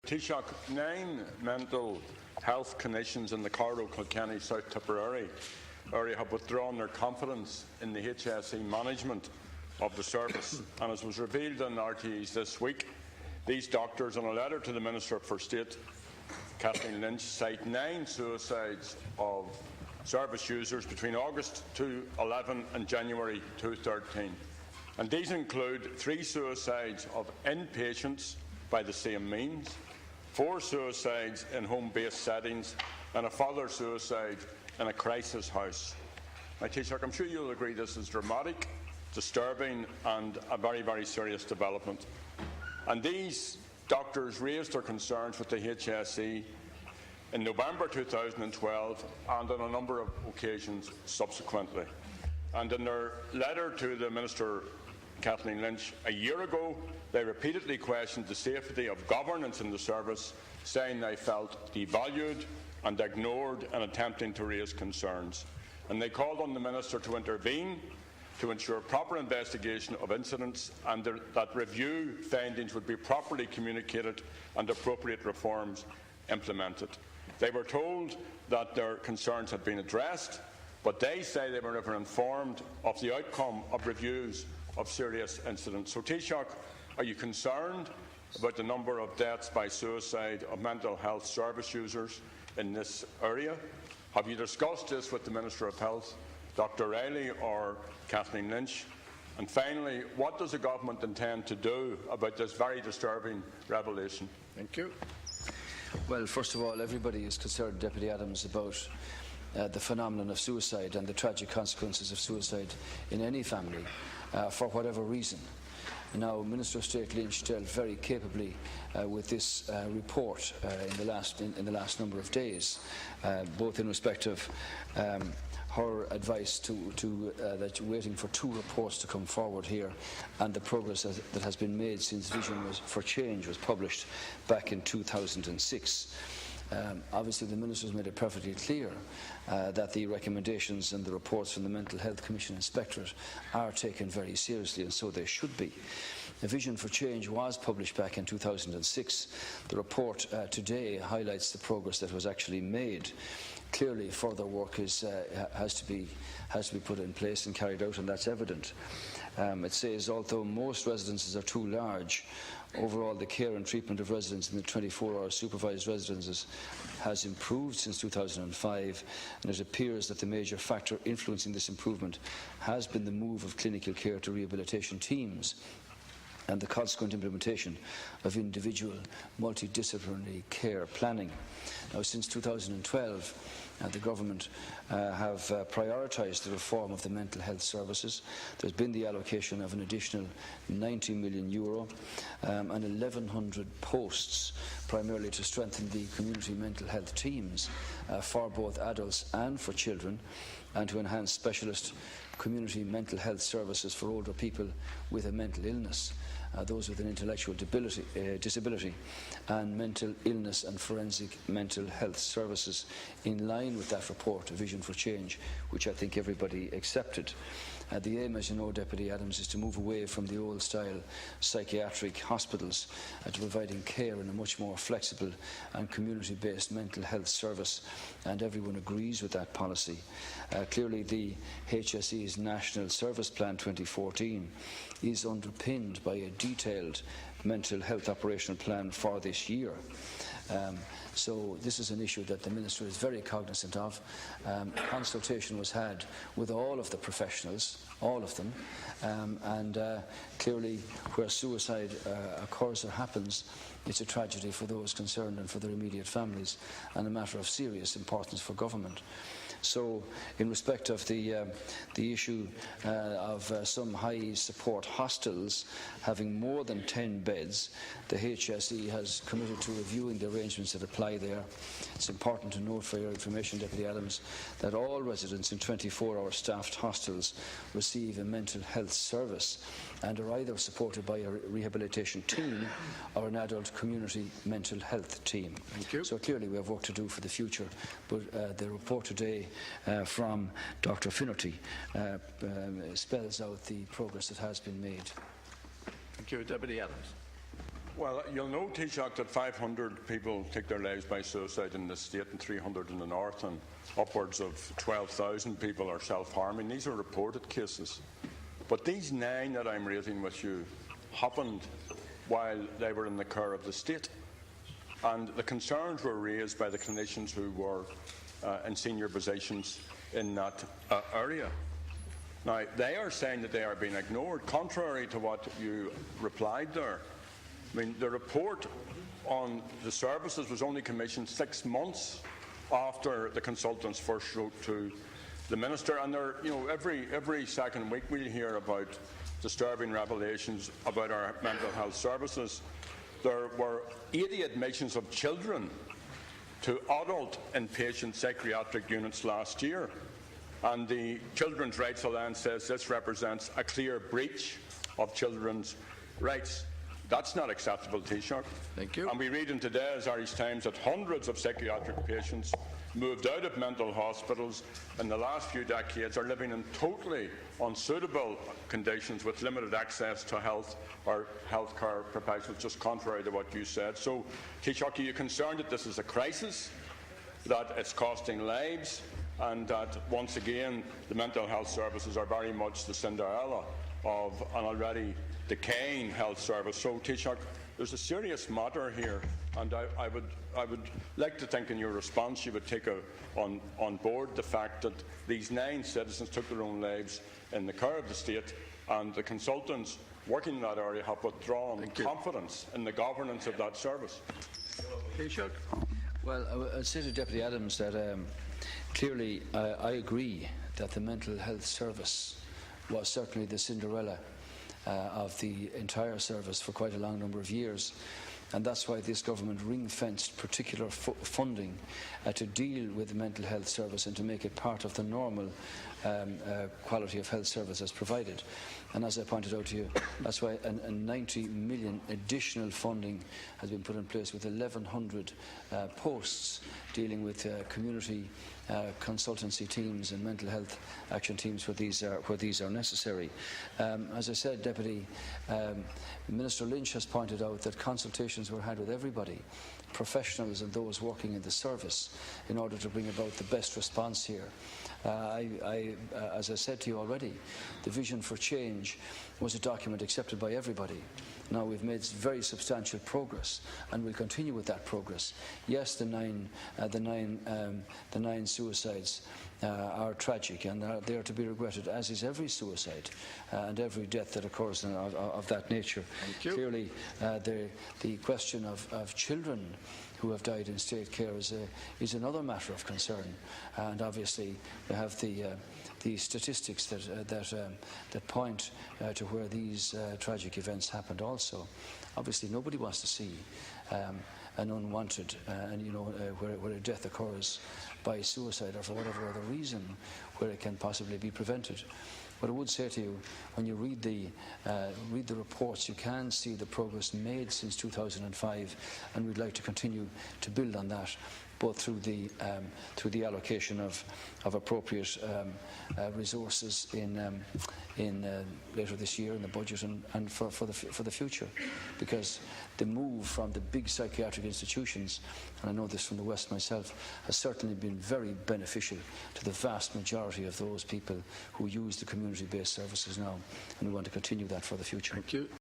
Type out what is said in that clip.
Taoiseach, 9 mental health clinicians in the Carlow, Kilkenny, South Tipperary area have withdrawn their confidence in the HSE management of the service, and as was revealed in RTEs this week, these doctors, in a letter to the Minister for State, Kathleen Lynch, cite 9 suicides of service users between August 2011 and January 2013. And these include 3 suicides of inpatients by the same means, 4 suicides in home-based settings, and a further suicide in a crisis house. Now, Taoiseach, I'm sure you'll agree this is dramatic, disturbing and a very, very serious development. And these doctors raised their concerns with the HSE in November 2012 and on a number of occasions subsequently. And in their letter to the Minister Kathleen Lynch a year ago, they repeatedly questioned the safety of governance in the service, saying they felt devalued and ignored in attempting to raise concerns. And they called on the Minister to intervene to ensure proper investigation of incidents and that review findings would be properly communicated and appropriate reforms implemented. They were told that their concerns had been addressed, but they say they were never informed of the outcome of reviews of serious incidents. So, Taoiseach, are you concerned about the number of deaths by suicide of mental health service users in this area? Have you discussed this with the Minister of Health, Dr Riley or Kathleen Lynch? And finally, what does the government intend to do about this very disturbing revelation? Thank you. Well, first of all, everybody is concerned, Deputy Adams, about the phenomenon of suicide and the tragic consequences of suicide in any family, for whatever reason. Now, Minister of State Lynch dealt very capably with this report in the last number of days, both in respect of her advice that you're waiting for 2 reports to come forward here, and the progress that has been made since Vision for Change was published back in 2006. Obviously, the Minister has made it perfectly clear that the recommendations and the reports from the Mental Health Commission Inspectorate are taken very seriously, and so they should be. The Vision for Change was published back in 2006. The report today highlights the progress that was actually made. Clearly, further work has to be put in place and carried out, and that's evident. It says, although most residences are too large, overall the care and treatment of residents in the 24-hour supervised residences has improved since 2005, and it appears that the major factor influencing this improvement has been the move of clinical care to rehabilitation teams and the consequent implementation of individual multidisciplinary care planning. Now, since 2012, the government have prioritised the reform of the mental health services. There's been the allocation of an additional €90 million and 1,100 posts, primarily to strengthen the community mental health teams for both adults and for children, and to enhance specialist community mental health services for older people with a mental illness, those with an intellectual disability, and mental illness and forensic mental health services, in line with that report, Vision for Change, which I think everybody accepted. The aim, as you know, Deputy Adams, is to move away from the old-style psychiatric hospitals to providing care in a much more flexible and community-based mental health service, and everyone agrees with that policy. Clearly, the HSE's National Service Plan 2014 is underpinned by a detailed mental health operational plan for this year. So this is an issue that the Minister is very cognizant of. Consultation was had with all of the professionals, all of them, and clearly where suicide occurs or happens, it's a tragedy for those concerned and for their immediate families, and a matter of serious importance for government. So, in respect of the issue of some high support hostels having more than 10 beds, the HSE has committed to reviewing the arrangements that apply there. It's important to note, for your information, Deputy Adams, that all residents in 24-hour staffed hostels receive a mental health service and are either supported by a rehabilitation team or an adult community mental health team. Thank you. So clearly we have work to do for the future, but the report today from Dr Finnerty spells out the progress that has been made. Thank you. Deputy Adams. Well, you'll know, Taoiseach, that 500 people take their lives by suicide in the state and 300 in the north, and upwards of 12,000 people are self-harming. These are reported cases. But these 9 that I'm raising with you happened while they were in the care of the state. And the concerns were raised by the clinicians who were in senior positions in that area. Now, they are saying that they are being ignored, contrary to what you replied there. I mean, the report on the services was only commissioned 6 months after the consultants first wrote to the minister, and there, every second week we'll hear about disturbing revelations about our mental health services. There were 80 admissions of children to adult inpatient psychiatric units last year, and the Children's Rights Alliance says this represents a clear breach of children's rights. That's not acceptable, Taoiseach. Thank you. And we read in today's Irish Times that hundreds of psychiatric patients moved out of mental hospitals in the last few decades are living in totally unsuitable conditions with limited access to health or healthcare professionals, just contrary to what you said. So, Taoiseach, are you concerned that this is a crisis, that it's costing lives, and that once again the mental health services are very much the Cinderella of an already decaying health service? So, Taoiseach, there's a serious matter here, and I would like to think in your response you would take on board the fact that these 9 citizens took their own lives in the care of the state, and the consultants working in that area have withdrawn confidence in the governance of that service. Taoiseach. Well, I'd say to Deputy Adams that clearly I agree that the mental health service was certainly the Cinderella of the entire service for quite a long number of years, and that's why this government ring-fenced particular funding to deal with the mental health service and to make it part of the normal quality of health services provided. And as I pointed out to you, that's why a 90 million additional funding has been put in place, with 1,100 posts dealing with community consultancy teams and mental health action teams where these are necessary. As I said, Deputy Minister Lynch has pointed out that consultations were had with everybody, professionals and those working in the service, in order to bring about the best response here. As I said to you already, the Vision for Change was a document accepted by everybody. Now we've made very substantial progress, and we'll continue with that progress. Yes, the nine suicides are tragic, and they are to be regretted, as is every suicide and every death that occurs of that nature. Clearly, the question of children who have died in state care is another matter of concern, and obviously we have the statistics that point to where these tragic events happened also. Obviously, nobody wants to see an unwanted, where a death occurs by suicide or for whatever other reason, where it can possibly be prevented. But I would say to you, when you read the reports, you can see the progress made since 2005, and we'd like to continue to build on that, both through the allocation of appropriate resources in later this year in the budget and for the future, because the move from the big psychiatric institutions, and I know this from the West myself, has certainly been very beneficial to the vast majority of those people who use the community-based services now, and we want to continue that for the future. Thank you.